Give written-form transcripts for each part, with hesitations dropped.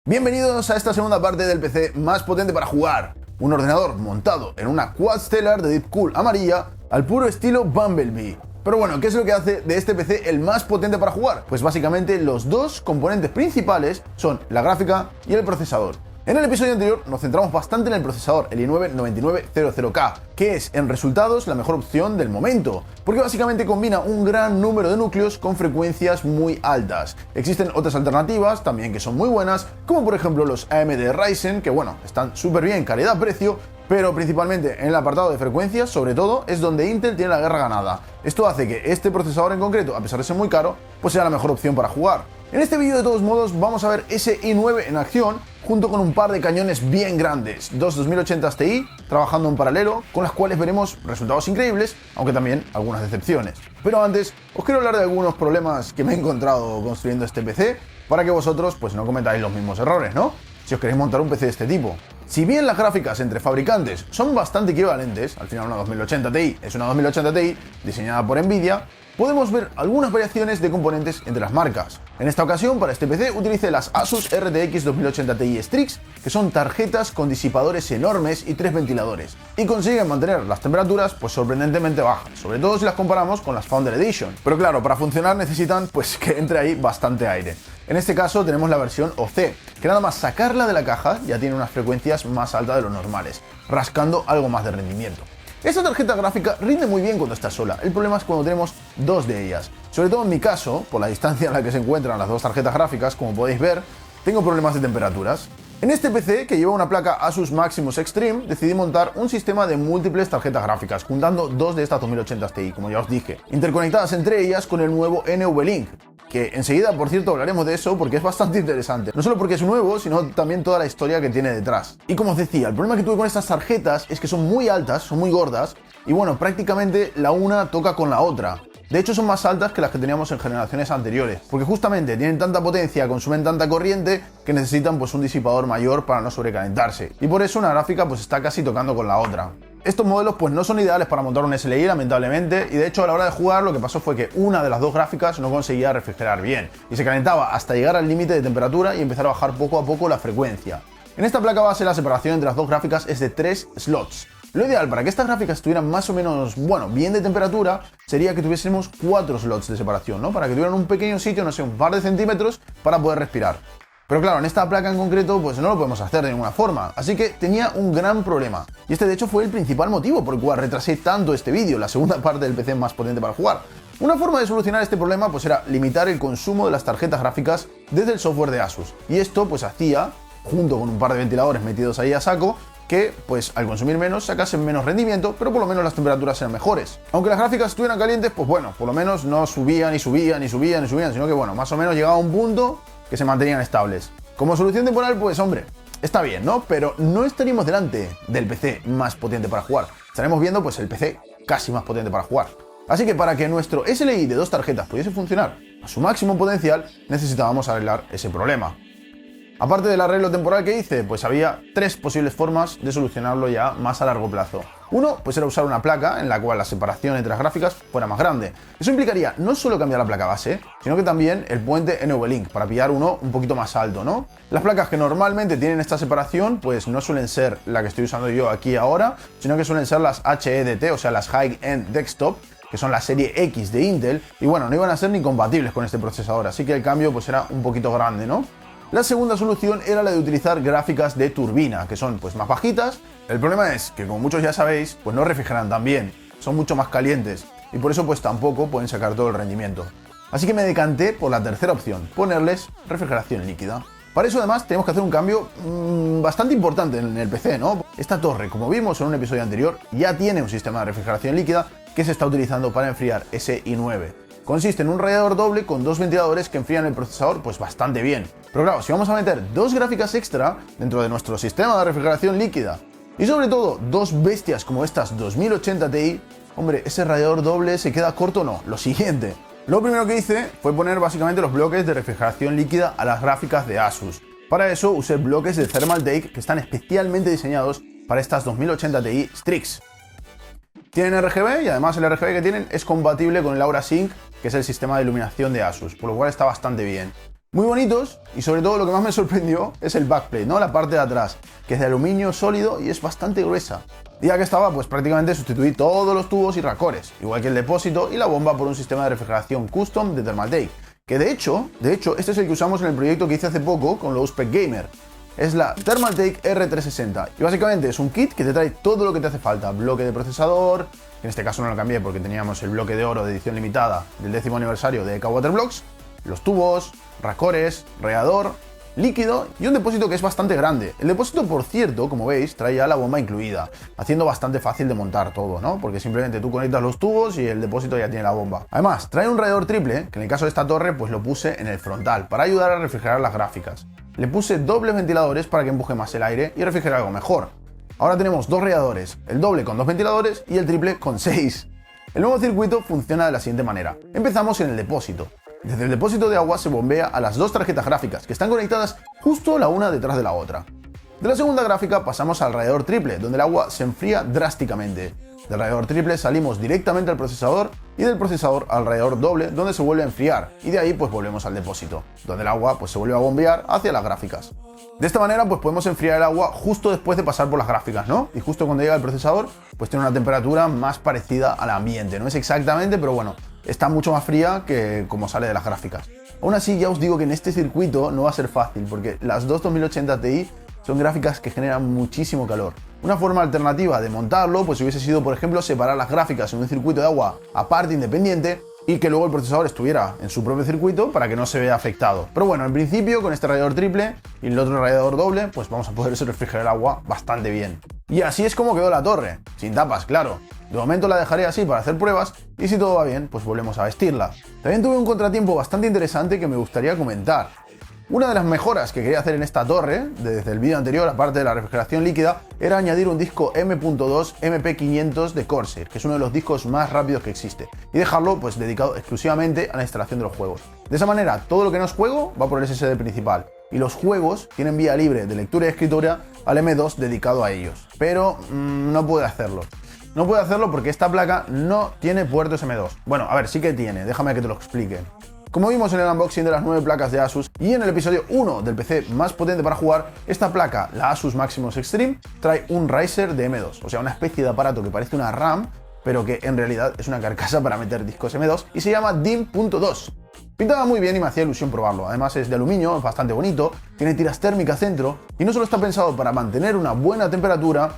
Bienvenidos a esta segunda parte del PC más potente para jugar. Un ordenador montado en una Quad Stellar de Deepcool amarilla al puro estilo Bumblebee. Pero bueno, ¿qué es lo que hace de este PC el más potente para jugar? Pues básicamente los dos componentes principales son la gráfica y el procesador. En el episodio anterior nos centramos bastante en el procesador, el i9-9900K, que es en resultados la mejor opción del momento, porque básicamente combina un gran número de núcleos con frecuencias muy altas. Existen otras alternativas también que son muy buenas, como por ejemplo los AMD Ryzen, que bueno, están súper bien calidad-precio, pero principalmente en el apartado de frecuencias, sobre todo, es donde Intel tiene la guerra ganada. Esto hace que este procesador en concreto, a pesar de ser muy caro, pues sea la mejor opción para jugar. En este vídeo de todos modos vamos a ver ese i9 en acción, junto con un par de cañones bien grandes, dos 2080 Ti trabajando en paralelo, con las cuales veremos resultados increíbles, aunque también algunas decepciones. Pero antes, os quiero hablar de algunos problemas que me he encontrado construyendo este PC, para que vosotros pues no cometáis los mismos errores, ¿no? Si os queréis montar un PC de este tipo. Si bien las gráficas entre fabricantes son bastante equivalentes, al final una 2080 Ti es una 2080 Ti diseñada por Nvidia, podemos ver algunas variaciones de componentes entre las marcas. En esta ocasión, para este PC, utilicé las Asus RTX 2080 Ti Strix, que son tarjetas con disipadores enormes y 3 ventiladores, y consiguen mantener las temperaturas pues sorprendentemente bajas, sobre todo si las comparamos con las Founder Edition. Pero claro, para funcionar necesitan pues que entre ahí bastante aire. En este caso tenemos la versión OC, que nada más sacarla de la caja ya tiene unas frecuencias más altas de lo normales, rascando algo más de rendimiento. Esta tarjeta gráfica rinde muy bien cuando está sola, el problema es cuando tenemos dos de ellas. Sobre todo en mi caso, por la distancia en la que se encuentran las dos tarjetas gráficas, como podéis ver, tengo problemas de temperaturas. En este PC, que lleva una placa Asus Maximus Extreme, decidí montar un sistema de múltiples tarjetas gráficas, juntando dos de estas 2080 Ti, como ya os dije, interconectadas entre ellas con el nuevo NVLink, que enseguida, por cierto, hablaremos de eso porque es bastante interesante. No solo porque es nuevo, sino también toda la historia que tiene detrás. Y como os decía, el problema que tuve con estas tarjetas es que son muy altas, son muy gordas, y bueno, prácticamente la una toca con la otra. De hecho, son más altas que las que teníamos en generaciones anteriores, porque justamente tienen tanta potencia, consumen tanta corriente, que necesitan pues un disipador mayor para no sobrecalentarse. Y por eso una gráfica pues está casi tocando con la otra. Estos modelos pues no son ideales para montar un SLI, lamentablemente, y de hecho a la hora de jugar lo que pasó fue que una de las dos gráficas no conseguía refrigerar bien, y se calentaba hasta llegar al límite de temperatura y empezar a bajar poco a poco la frecuencia. En esta placa base la separación entre las dos gráficas es de 3 slots. Lo ideal para que estas gráficas estuvieran más o menos, bueno, bien de temperatura, sería que tuviésemos 4 slots de separación, ¿no? Para que tuvieran un pequeño sitio, no sé, un par de centímetros, para poder respirar. Pero claro, en esta placa en concreto, pues no lo podemos hacer de ninguna forma, así que tenía un gran problema. Y este de hecho fue el principal motivo por el cual retrasé tanto este vídeo, la segunda parte del PC más potente para jugar. Una forma de solucionar este problema pues era limitar el consumo de las tarjetas gráficas desde el software de Asus. Y esto pues hacía, junto con un par de ventiladores metidos ahí a saco, que pues al consumir menos sacasen menos rendimiento, pero por lo menos las temperaturas eran mejores. Aunque las gráficas estuvieran calientes, pues bueno, por lo menos no subían y subían y subían y subían, sino que bueno, más o menos llegaba a un punto que se mantenían estables. Como solución temporal, pues hombre, está bien, ¿no? Pero no estaríamos delante del PC más potente para jugar. Estaremos viendo pues el PC casi más potente para jugar. Así que para que nuestro SLI de dos tarjetas pudiese funcionar a su máximo potencial, necesitábamos arreglar ese problema. Aparte del arreglo temporal que hice, pues había 3 posibles formas de solucionarlo ya más a largo plazo. Uno, pues era usar una placa en la cual la separación entre las gráficas fuera más grande. Eso implicaría no solo cambiar la placa base, sino que también el puente NVLink, para pillar uno un poquito más alto, ¿no? Las placas que normalmente tienen esta separación, pues no suelen ser la que estoy usando yo aquí ahora, sino que suelen ser las HEDT, o sea, las High End Desktop, que son la serie X de Intel, y bueno, no iban a ser ni compatibles con este procesador, así que el cambio pues era un poquito grande, ¿no? La segunda solución era la de utilizar gráficas de turbina, que son pues más bajitas. El problema es que, como muchos ya sabéis, pues no refrigeran tan bien, son mucho más calientes y por eso pues tampoco pueden sacar todo el rendimiento. Así que me decanté por la tercera opción, ponerles refrigeración líquida. Para eso además tenemos que hacer un cambio bastante importante en el PC, ¿no? Esta torre, como vimos en un episodio anterior, ya tiene un sistema de refrigeración líquida que se está utilizando para enfriar ese i9. Consiste en un radiador doble con 2 ventiladores que enfrían el procesador pues bastante bien. Pero claro, si vamos a meter 2 gráficas extra dentro de nuestro sistema de refrigeración líquida y sobre todo 2 bestias como estas 2080 Ti, hombre, ese radiador doble se queda corto o no. Lo siguiente, lo primero que hice fue poner básicamente los bloques de refrigeración líquida a las gráficas de Asus. Para eso usé bloques de Thermaltake que están especialmente diseñados para estas 2080 Ti Strix. Tienen RGB y además el RGB que tienen es compatible con el Aura Sync, que es el sistema de iluminación de Asus, por lo cual está bastante bien. Muy bonitos, y sobre todo lo que más me sorprendió es el backplate, ¿no? La parte de atrás, que es de aluminio sólido y es bastante gruesa. Y ya que estaba, pues prácticamente sustituí todos los tubos y racores, igual que el depósito y la bomba, por un sistema de refrigeración custom de Thermaltake, que de hecho, este es el que usamos en el proyecto que hice hace poco con los Spec Gamer. Es la Thermaltake R360 y básicamente es un kit que te trae todo lo que te hace falta. Bloque de procesador, que en este caso no lo cambié porque teníamos el bloque de oro de edición limitada del 10º aniversario de EK Waterblocks, los tubos, racores, radiador, líquido y un depósito que es bastante grande. El depósito, por cierto, como veis, trae ya la bomba incluida, haciendo bastante fácil de montar todo, ¿no? Porque simplemente tú conectas los tubos y el depósito ya tiene la bomba. Además, trae un radiador triple, que en el caso de esta torre, pues lo puse en el frontal, para ayudar a refrigerar las gráficas. Le puse dobles ventiladores para que empuje más el aire y refrigere algo mejor. Ahora tenemos dos radiadores, el doble con 2 ventiladores y el triple con 6. El nuevo circuito funciona de la siguiente manera. Empezamos en el depósito. Desde el depósito de agua se bombea a las dos tarjetas gráficas, que están conectadas justo la una detrás de la otra. De la segunda gráfica pasamos al radiador triple, donde el agua se enfría drásticamente. Del radiador triple salimos directamente al procesador y del procesador al radiador doble, donde se vuelve a enfriar, y de ahí pues volvemos al depósito, donde el agua pues se vuelve a bombear hacia las gráficas. De esta manera pues podemos enfriar el agua justo después de pasar por las gráficas, ¿no? Y justo cuando llega al procesador pues tiene una temperatura más parecida al ambiente, no es exactamente, pero bueno, está mucho más fría que como sale de las gráficas. Aún así ya os digo que en este circuito no va a ser fácil, porque las dos 2080 Ti son gráficas que generan muchísimo calor. Una forma alternativa de montarlo pues hubiese sido, por ejemplo, separar las gráficas en un circuito de agua aparte, independiente, y que luego el procesador estuviera en su propio circuito para que no se vea afectado. Pero bueno, en principio con este radiador triple y el otro radiador doble, pues vamos a poder refrigerar el agua bastante bien. Y así es como quedó la torre, sin tapas, claro. De momento la dejaré así para hacer pruebas y si todo va bien, pues volvemos a vestirla. También tuve un contratiempo bastante interesante que me gustaría comentar. Una de las mejoras que quería hacer en esta torre, desde el vídeo anterior, aparte de la refrigeración líquida, era añadir un disco M.2 MP500 de Corsair, que es uno de los discos más rápidos que existe, y dejarlo pues dedicado exclusivamente a la instalación de los juegos. De esa manera, todo lo que no es juego va por el SSD principal, y los juegos tienen vía libre de lectura y escritura al M2 dedicado a ellos. Pero no puede hacerlo. No puede hacerlo porque esta placa no tiene puertos M2. Bueno, a ver, sí que tiene, déjame que te lo explique. Como vimos en el unboxing de las 9 placas de Asus y en el episodio 1 del PC más potente para jugar, esta placa, la Asus Maximus Extreme, trae un riser de M2, o sea, una especie de aparato que parece una RAM, pero que en realidad es una carcasa para meter discos M2 y se llama DIMM.2. Pintaba muy bien y me hacía ilusión probarlo, además es de aluminio, es bastante bonito, tiene tiras térmicas dentro y no solo está pensado para mantener una buena temperatura,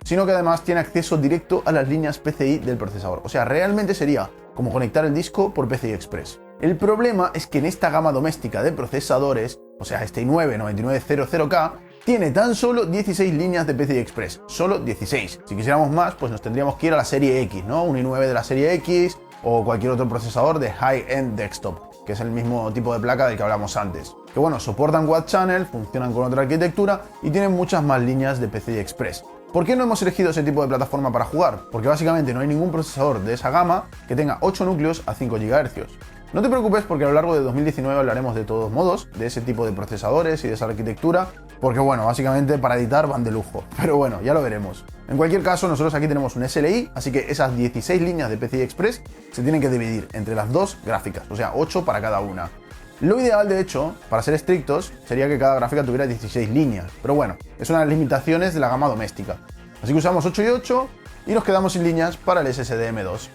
sino que además tiene acceso directo a las líneas PCI del procesador, o sea, realmente sería como conectar el disco por PCI Express. El problema es que en esta gama doméstica de procesadores, o sea, este i9 9900K, tiene tan solo 16 líneas de PCI Express, solo 16. Si quisiéramos más, pues nos tendríamos que ir a la serie X, ¿no? Un i9 de la serie X o cualquier otro procesador de high-end desktop, que es el mismo tipo de placa del que hablamos antes. Que bueno, soportan Quad Channel, funcionan con otra arquitectura y tienen muchas más líneas de PCI Express. ¿Por qué no hemos elegido ese tipo de plataforma para jugar? Porque básicamente no hay ningún procesador de esa gama que tenga 8 núcleos a 5 GHz. No te preocupes porque a lo largo de 2019 hablaremos de todos modos de ese tipo de procesadores y de esa arquitectura, porque bueno, básicamente para editar van de lujo, pero bueno, ya lo veremos. En cualquier caso, nosotros aquí tenemos un SLI, así que esas 16 líneas de PCI Express se tienen que dividir entre las dos gráficas, o sea, 8 para cada una. Lo ideal, de hecho, para ser estrictos, sería que cada gráfica tuviera 16 líneas, pero bueno, es una de las limitaciones de la gama doméstica. Así que usamos 8 y 8 y nos quedamos sin líneas para el SSD M2.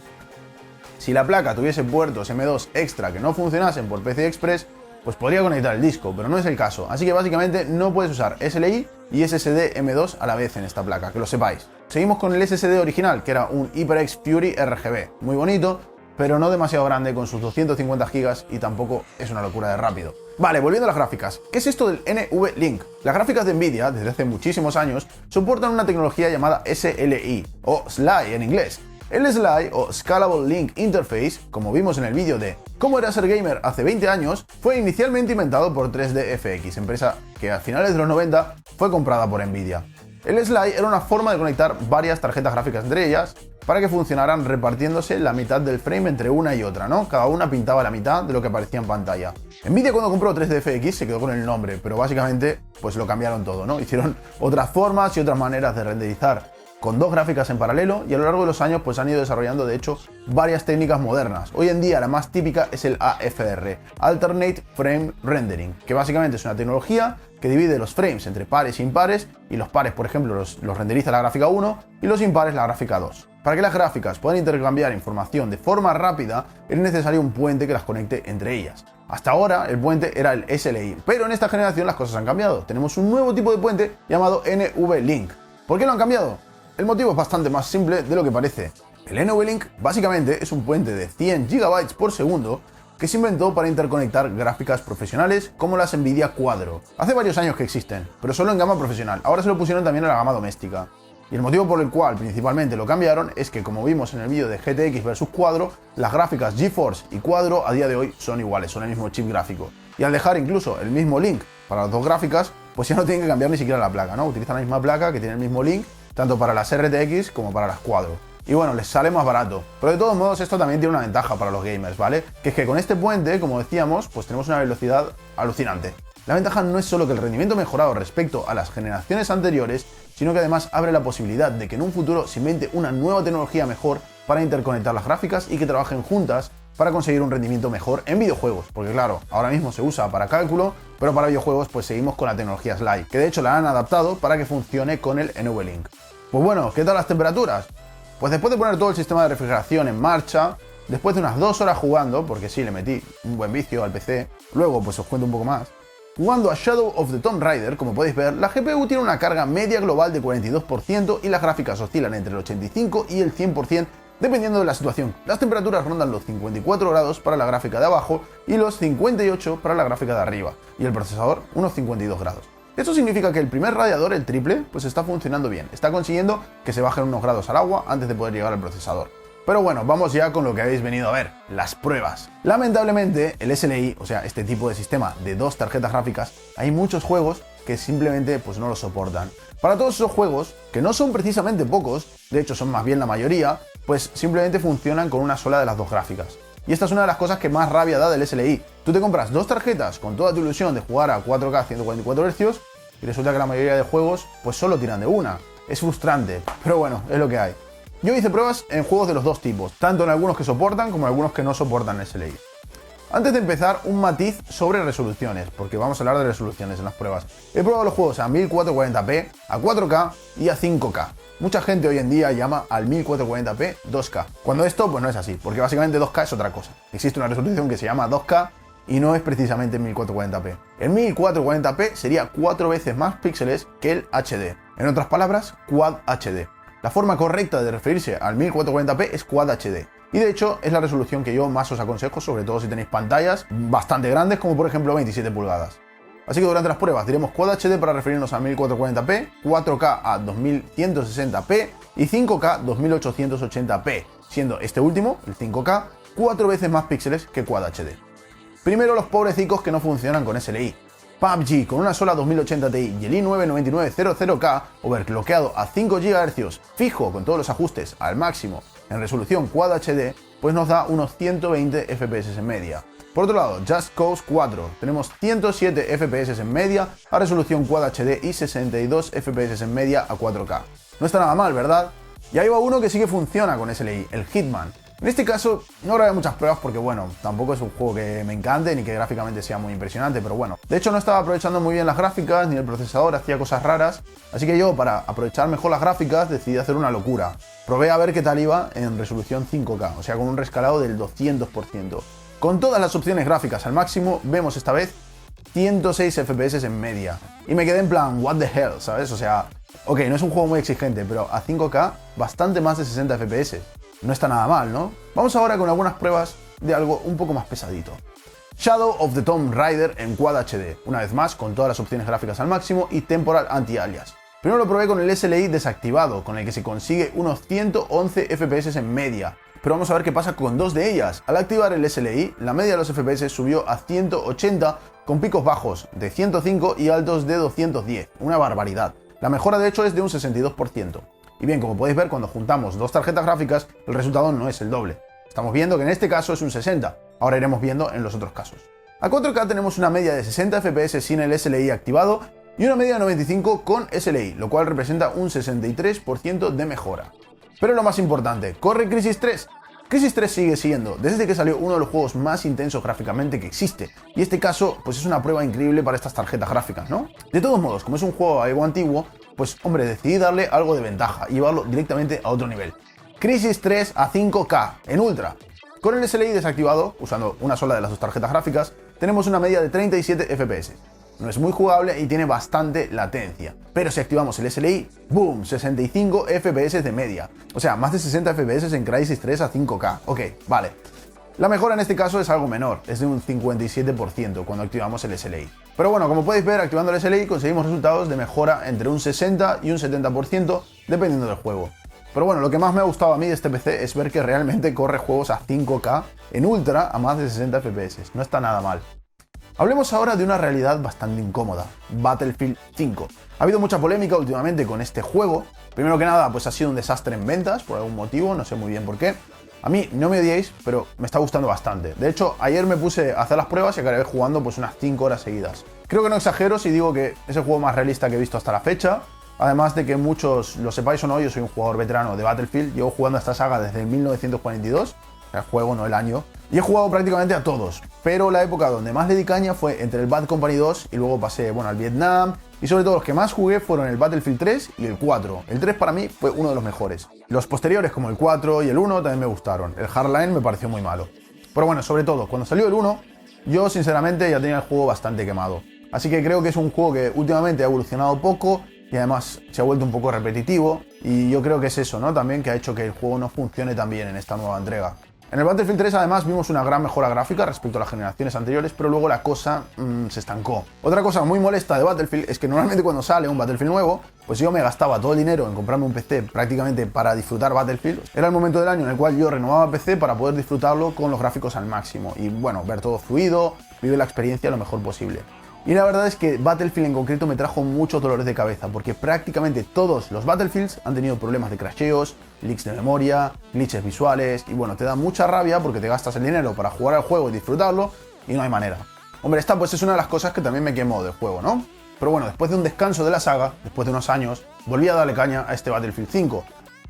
Si la placa tuviese puertos M2 extra que no funcionasen por PCI Express, pues podría conectar el disco, pero no es el caso. Así que básicamente no puedes usar SLI y SSD M2 a la vez en esta placa, que lo sepáis. Seguimos con el SSD original, que era un HyperX Fury RGB, muy bonito, pero no demasiado grande con sus 250 GB y tampoco es una locura de rápido. Vale, volviendo a las gráficas. ¿Qué es esto del NVLink? Las gráficas de Nvidia, desde hace muchísimos años, soportan una tecnología llamada SLI, o SLI en inglés. El SLI, o Scalable Link Interface, como vimos en el vídeo de cómo era ser gamer hace 20 años, fue inicialmente inventado por 3DFX, empresa que a finales de los 90 fue comprada por Nvidia. El SLI era una forma de conectar varias tarjetas gráficas entre ellas para que funcionaran repartiéndose la mitad del frame entre una y otra, ¿no? Cada una pintaba la mitad de lo que aparecía en pantalla. Nvidia cuando compró 3DFX se quedó con el nombre, pero básicamente pues lo cambiaron todo, ¿no? Hicieron otras formas y otras maneras de renderizar con dos gráficas en paralelo, y a lo largo de los años pues han ido desarrollando de hecho varias técnicas modernas. Hoy en día la más típica es el AFR, Alternate Frame Rendering, que básicamente es una tecnología que divide los frames entre pares e impares, y los pares, por ejemplo, los renderiza la gráfica 1 y los impares la gráfica 2. Para que las gráficas puedan intercambiar información de forma rápida, es necesario un puente que las conecte entre ellas. Hasta ahora el puente era el SLI, pero en esta generación las cosas han cambiado. Tenemos un nuevo tipo de puente llamado NVLink. ¿Por qué lo han cambiado? El motivo es bastante más simple de lo que parece. El NVLink básicamente es un puente de 100 GB por segundo que se inventó para interconectar gráficas profesionales como las Nvidia Quadro. Hace varios años que existen, pero solo en gama profesional. Ahora se lo pusieron también a la gama doméstica. Y el motivo por el cual principalmente lo cambiaron es que, como vimos en el vídeo de GTX versus Quadro, las gráficas GeForce y Quadro a día de hoy son iguales, son el mismo chip gráfico. Y al dejar incluso el mismo link para las dos gráficas, pues ya no tienen que cambiar ni siquiera la placa, ¿no? Utilizan la misma placa que tiene el mismo link, tanto para las RTX como para las Quadro. Y bueno, les sale más barato. Pero de todos modos esto también tiene una ventaja para los gamers, ¿vale? Que es que con este puente, como decíamos, pues tenemos una velocidad alucinante. La ventaja no es solo que el rendimiento mejorado respecto a las generaciones anteriores, sino que además abre la posibilidad de que en un futuro se invente una nueva tecnología mejor para interconectar las gráficas y que trabajen juntas para conseguir un rendimiento mejor en videojuegos. Porque claro, ahora mismo se usa para cálculo, pero para videojuegos pues seguimos con la tecnología Sly, que de hecho la han adaptado para que funcione con el NVLink. Pues bueno, ¿qué tal las temperaturas? Pues después de poner todo el sistema de refrigeración en marcha, después de unas 2 horas jugando, porque sí, le metí un buen vicio al PC, luego pues os cuento un poco más. Jugando a Shadow of the Tomb Raider, como podéis ver, la GPU tiene una carga media global de 42% y las gráficas oscilan entre el 85 y el 100% dependiendo de la situación. Las temperaturas rondan los 54 grados para la gráfica de abajo y los 58 para la gráfica de arriba, y el procesador unos 52 grados. Esto significa que el primer radiador, el triple, pues está funcionando bien, está consiguiendo que se bajen unos grados al agua antes de poder llegar al procesador. Pero bueno, vamos ya con lo que habéis venido a ver, las pruebas. Lamentablemente, el SLI, o sea, este tipo de sistema de dos tarjetas gráficas, hay muchos juegos que simplemente pues no lo soportan. Para todos esos juegos, que no son precisamente pocos, de hecho son más bien la mayoría, pues simplemente funcionan con una sola de las dos gráficas. Y esta es una de las cosas que más rabia da del SLI. Tú te compras dos tarjetas con toda tu ilusión de jugar a 4K 144 Hz y resulta que la mayoría de juegos pues solo tiran de una. Es frustrante, pero bueno, es lo que hay. Yo hice pruebas en juegos de los dos tipos, tanto en algunos que soportan como en algunos que no soportan SLI. Antes de empezar, un matiz sobre resoluciones, porque vamos a hablar de resoluciones en las pruebas. He probado los juegos a 1440p, a 4K y a 5K. Mucha gente hoy en día llama al 1440p 2K, cuando esto pues no es así, porque básicamente 2K es otra cosa. Existe una resolución que se llama 2K y no es precisamente 1440p. El 1440p sería 4 veces más píxeles que el HD. En otras palabras, Quad HD. La forma correcta de referirse al 1440p es Quad HD. Y de hecho es la resolución que yo más os aconsejo, sobre todo si tenéis pantallas bastante grandes como por ejemplo 27 pulgadas. Así que durante las pruebas diremos Quad HD para referirnos a 1440p, 4K a 2160p y 5K 2880p, siendo este último, el 5K, 4 veces más píxeles que Quad HD. Primero los pobrecicos que no funcionan con SLI. PUBG con una sola 2080 Ti y el i9-9900K overclockeado a 5 GHz fijo con todos los ajustes al máximo en resolución Quad HD, pues nos da unos 120 FPS en media. Por otro lado, Just Cause 4, tenemos 107 FPS en media a resolución Quad HD y 62 FPS en media a 4K. No está nada mal, ¿verdad? Y ahí va uno que sí que funciona con SLI, el Hitman. En este caso no grabé muchas pruebas porque bueno, tampoco es un juego que me encante ni que gráficamente sea muy impresionante, pero bueno. De hecho no estaba aprovechando muy bien las gráficas, ni el procesador hacía cosas raras, así que yo para aprovechar mejor las gráficas decidí hacer una locura. Probé a ver qué tal iba en resolución 5K, o sea con un rescalado del 200%. Con todas las opciones gráficas al máximo, vemos esta vez 106 FPS en media. Y me quedé en plan, what the hell, ¿sabes? O sea, ok, no es un juego muy exigente, pero a 5K bastante más de 60 FPS. No está nada mal, ¿no? Vamos ahora con algunas pruebas de algo un poco más pesadito. Shadow of the Tomb Raider en Quad HD, una vez más con todas las opciones gráficas al máximo y temporal anti-alias. Primero lo probé con el SLI desactivado, con el que se consigue unos 111 FPS en media. Pero vamos a ver qué pasa con dos de ellas. Al activar el SLI, la media de los FPS subió a 180 con picos bajos de 105 y altos de 210. Una barbaridad. La mejora de hecho es de un 62%. Y bien, como podéis ver, cuando juntamos dos tarjetas gráficas, el resultado no es el doble. Estamos viendo que en este caso es un 60, ahora iremos viendo en los otros casos. A 4K tenemos una media de 60 FPS sin el SLI activado y una media de 95 con SLI, lo cual representa un 63% de mejora. Pero lo más importante, ¿corre Crysis 3? Crysis 3 sigue siendo, desde que salió, uno de los juegos más intensos gráficamente que existe, y este caso pues es una prueba increíble para estas tarjetas gráficas, ¿no? De todos modos, como es un juego algo antiguo, pues hombre, decidí darle algo de ventaja y llevarlo directamente a otro nivel. Crysis 3 a 5K en Ultra. Con el SLI desactivado, usando una sola de las dos tarjetas gráficas, tenemos una media de 37 FPS. No es muy jugable y tiene bastante latencia. Pero si activamos el SLI, ¡boom! 65 FPS de media. O sea, más de 60 FPS en Crysis 3 a 5K. Ok, vale. La mejora en este caso es algo menor, es de un 57% cuando activamos el SLI. Pero bueno, como podéis ver, activando el SLI conseguimos resultados de mejora entre un 60 y un 70% dependiendo del juego. Pero bueno, lo que más me ha gustado a mí de este PC es ver que realmente corre juegos a 5K en Ultra a más de 60 FPS. No está nada mal. Hablemos ahora de una realidad bastante incómoda, Battlefield 5. Ha habido mucha polémica últimamente con este juego. Primero que nada, pues ha sido un desastre en ventas, por algún motivo, no sé muy bien por qué. A mí, no me odiéis, pero me está gustando bastante. De hecho, ayer me puse a hacer las pruebas y acabé jugando pues unas 5 horas seguidas. Creo que no exagero si digo que es el juego más realista que he visto hasta la fecha. Además de que muchos lo sepáis o no, yo soy un jugador veterano de Battlefield. Llevo jugando a esta saga desde 1942, el juego, no el año. Y he jugado prácticamente a todos, pero la época donde más le di caña fue entre el Bad Company 2 y luego pasé, bueno, al Vietnam, y sobre todo los que más jugué fueron el Battlefield 3 y el 4. El 3 para mí fue uno de los mejores. Los posteriores como el 4 y el 1 también me gustaron. El Hardline me pareció muy malo. Pero bueno, sobre todo, cuando salió el 1, yo sinceramente ya tenía el juego bastante quemado. Así que creo que es un juego que últimamente ha evolucionado poco y además se ha vuelto un poco repetitivo, y yo creo que es eso, ¿no? También que ha hecho que el juego no funcione tan bien en esta nueva entrega. En el Battlefield 3 además vimos una gran mejora gráfica respecto a las generaciones anteriores, pero luego la cosa se estancó. Otra cosa muy molesta de Battlefield es que normalmente cuando sale un Battlefield nuevo, pues yo me gastaba todo el dinero en comprarme un PC prácticamente para disfrutar Battlefield. Era el momento del año en el cual yo renovaba PC para poder disfrutarlo con los gráficos al máximo y bueno, ver todo fluido, vivir la experiencia lo mejor posible. Y la verdad es que Battlefield en concreto me trajo muchos dolores de cabeza, porque prácticamente todos los Battlefields han tenido problemas de crasheos, leaks de memoria, glitches visuales, y bueno, te da mucha rabia porque te gastas el dinero para jugar al juego y disfrutarlo, y no hay manera. Hombre, esta pues es una de las cosas que también me quemó del juego, ¿no? Pero bueno, después de un descanso de la saga, después de unos años, volví a darle caña a este Battlefield 5.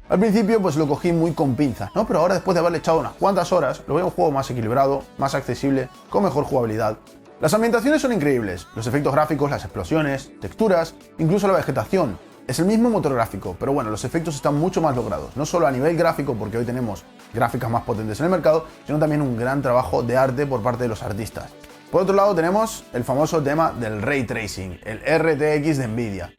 Al principio pues lo cogí muy con pinzas, ¿no? Pero ahora, después de haberle echado unas cuantas horas, lo veo un juego más equilibrado, más accesible, con mejor jugabilidad. Las ambientaciones son increíbles, los efectos gráficos, las explosiones, texturas, incluso la vegetación. Es el mismo motor gráfico, pero bueno, los efectos están mucho más logrados, no solo a nivel gráfico, porque hoy tenemos gráficas más potentes en el mercado, sino también un gran trabajo de arte por parte de los artistas. Por otro lado tenemos el famoso tema del Ray Tracing, el RTX de Nvidia.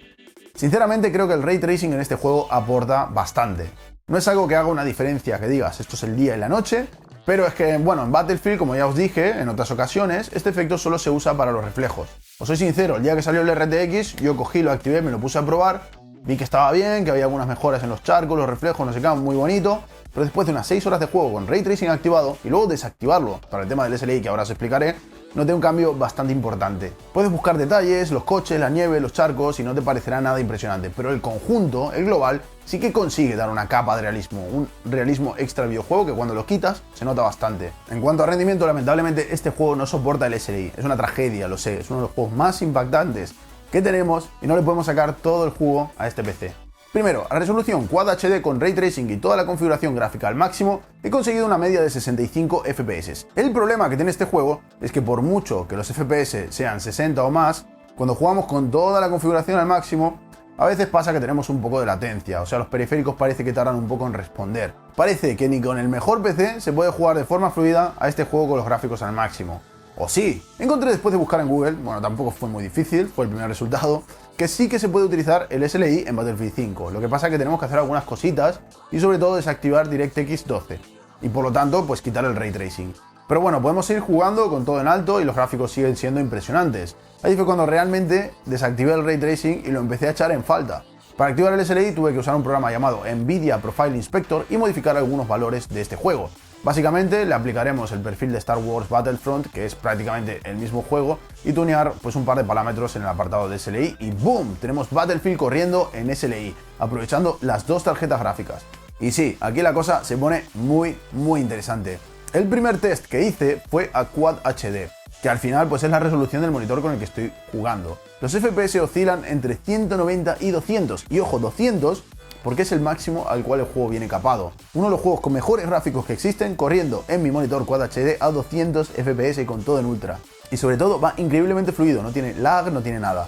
Sinceramente creo que el Ray Tracing en este juego aporta bastante. No es algo que haga una diferencia, que digas, esto es el día y la noche, pero es que, bueno, en Battlefield, como ya os dije en otras ocasiones, este efecto solo se usa para los reflejos. Os soy sincero, el día que salió el RTX, yo cogí, lo activé, me lo puse a probar, vi que estaba bien, que había algunas mejoras en los charcos, los reflejos, no sé qué, muy bonito, pero después de unas 6 horas de juego con Ray Tracing activado y luego desactivarlo para el tema del SLI que ahora os explicaré, noté un cambio bastante importante. Puedes buscar detalles, los coches, la nieve, los charcos y no te parecerá nada impresionante, pero el conjunto, el global, sí que consigue dar una capa de realismo, un realismo extra al videojuego que cuando lo quitas se nota bastante. En cuanto a rendimiento, lamentablemente este juego no soporta el SLI, es una tragedia, lo sé, es uno de los juegos más impactantes que tenemos y no le podemos sacar todo el jugo a este PC. Primero, a resolución Quad HD con Ray Tracing y toda la configuración gráfica al máximo, he conseguido una media de 65 FPS. El problema que tiene este juego es que por mucho que los FPS sean 60 o más, cuando jugamos con toda la configuración al máximo, a veces pasa que tenemos un poco de latencia, o sea, los periféricos parece que tardan un poco en responder. Parece que ni con el mejor PC se puede jugar de forma fluida a este juego con los gráficos al máximo. O sí, encontré después de buscar en Google, bueno, tampoco fue muy difícil, fue el primer resultado, que sí que se puede utilizar el SLI en Battlefield 5. Lo que pasa es que tenemos que hacer algunas cositas y sobre todo desactivar DirectX 12 y por lo tanto pues quitar el Ray Tracing. Pero bueno, podemos seguir jugando con todo en alto y los gráficos siguen siendo impresionantes. Ahí fue cuando realmente desactivé el Ray Tracing y lo empecé a echar en falta. Para activar el SLI tuve que usar un programa llamado Nvidia Profile Inspector y modificar algunos valores de este juego. Básicamente le aplicaremos el perfil de Star Wars Battlefront, que es prácticamente el mismo juego, y tunear pues un par de parámetros en el apartado de SLI y ¡boom! Tenemos Battlefield corriendo en SLI, aprovechando las dos tarjetas gráficas. Y sí, aquí la cosa se pone muy interesante. El primer test que hice fue a Quad HD. que al final pues es la resolución del monitor con el que estoy jugando. Los FPS oscilan entre 190 y 200, y ojo, 200 porque es el máximo al cual el juego viene capado. Uno de los juegos con mejores gráficos que existen corriendo en mi monitor Quad HD a 200 FPS y con todo en ultra. Y sobre todo va increíblemente fluido, no tiene lag, no tiene nada.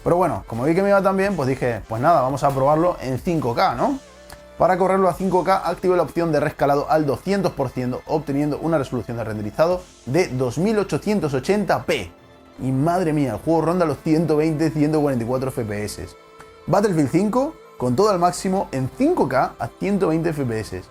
Pero bueno, como vi que me iba tan bien, pues dije, pues nada, vamos a probarlo en 5K, ¿no? Para correrlo a 5K activé la opción de rescalado al 200%, obteniendo una resolución de renderizado de 2880p. Y madre mía, el juego ronda los 120-144 FPS. Battlefield 5 con todo al máximo en 5K a 120 FPS.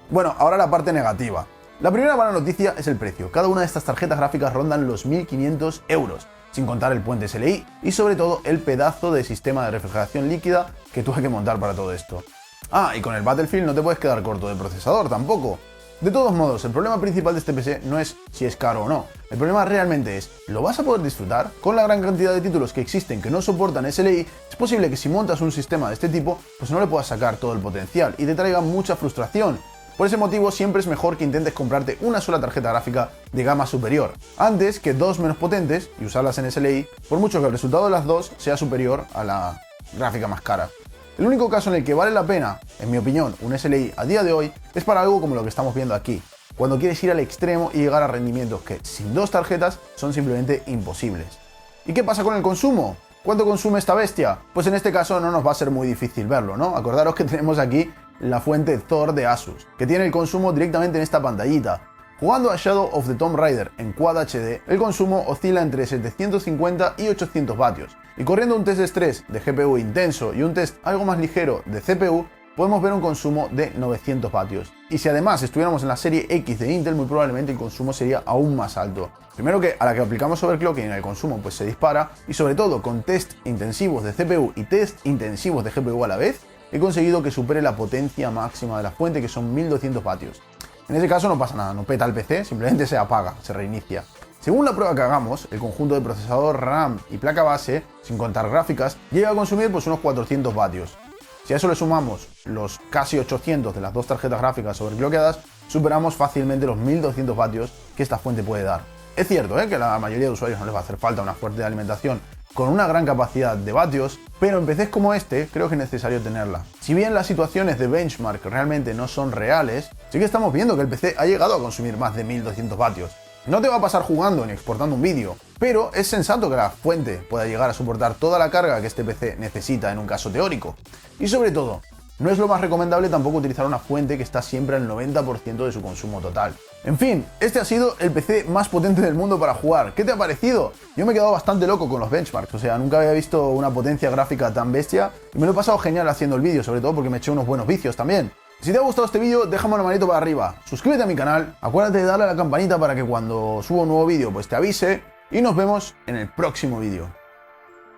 Bueno, ahora la parte negativa. La primera mala noticia es el precio. Cada una de estas tarjetas gráficas rondan los 1.500 euros, sin contar el puente SLI y sobre todo el pedazo de sistema de refrigeración líquida que tuve que montar para todo esto. Ah, y con el Battlefield no te puedes quedar corto de procesador tampoco. De todos modos, el problema principal de este PC no es si es caro o no. El problema realmente es, ¿lo vas a poder disfrutar? Con la gran cantidad de títulos que existen que no soportan SLI, es posible que si montas un sistema de este tipo, pues no le puedas sacar todo el potencial y te traiga mucha frustración. Por ese motivo siempre es mejor que intentes comprarte una sola tarjeta gráfica de gama superior, antes que dos menos potentes y usarlas en SLI, por mucho que el resultado de las dos sea superior a la gráfica más cara. El único caso en el que vale la pena, en mi opinión, un SLI a día de hoy es para algo como lo que estamos viendo aquí, cuando quieres ir al extremo y llegar a rendimientos que sin dos tarjetas son simplemente imposibles. ¿Y qué pasa con el consumo? ¿Cuánto consume esta bestia? Pues en este caso no nos va a ser muy difícil verlo, ¿no? Acordaros que tenemos aquí la fuente Thor de Asus, que tiene el consumo directamente en esta pantallita. Jugando a Shadow of the Tomb Raider en Quad HD, el consumo oscila entre 750 y 800 vatios, y corriendo un test de estrés de GPU intenso y un test algo más ligero de CPU, podemos ver un consumo de 900 vatios. Y si además estuviéramos en la serie X de Intel, muy probablemente el consumo sería aún más alto. Primero que a la que aplicamos overclocking el consumo pues se dispara, y sobre todo con test intensivos de CPU y test intensivos de GPU a la vez, he conseguido que supere la potencia máxima de la fuente, que son 1200 vatios. En ese caso no pasa nada, no peta el PC, simplemente se apaga, se reinicia. Según la prueba que hagamos, el conjunto de procesador, RAM y placa base, sin contar gráficas, llega a consumir pues unos 400 vatios. Si a eso le sumamos los casi 800 de las dos tarjetas gráficas overclockeadas, superamos fácilmente los 1200 vatios que esta fuente puede dar. Es cierto que a la mayoría de usuarios no les va a hacer falta una fuente de alimentación con una gran capacidad de vatios, pero en PCs como este creo que es necesario tenerla. Si bien las situaciones de benchmark realmente no son reales, sí que estamos viendo que el PC ha llegado a consumir más de 1200 vatios. No te va a pasar jugando ni exportando un vídeo, pero es sensato que la fuente pueda llegar a soportar toda la carga que este PC necesita en un caso teórico. Y sobre todo, no es lo más recomendable tampoco utilizar una fuente que está siempre al 90% de su consumo total. En fin, este ha sido el PC más potente del mundo para jugar. ¿Qué te ha parecido? Yo me he quedado bastante loco con los benchmarks, o sea, nunca había visto una potencia gráfica tan bestia y me lo he pasado genial haciendo el vídeo, sobre todo porque me eché unos buenos vicios también. Si te ha gustado este vídeo, déjame una manito para arriba, suscríbete a mi canal, acuérdate de darle a la campanita para que cuando suba un nuevo vídeo pues te avise y nos vemos en el próximo vídeo.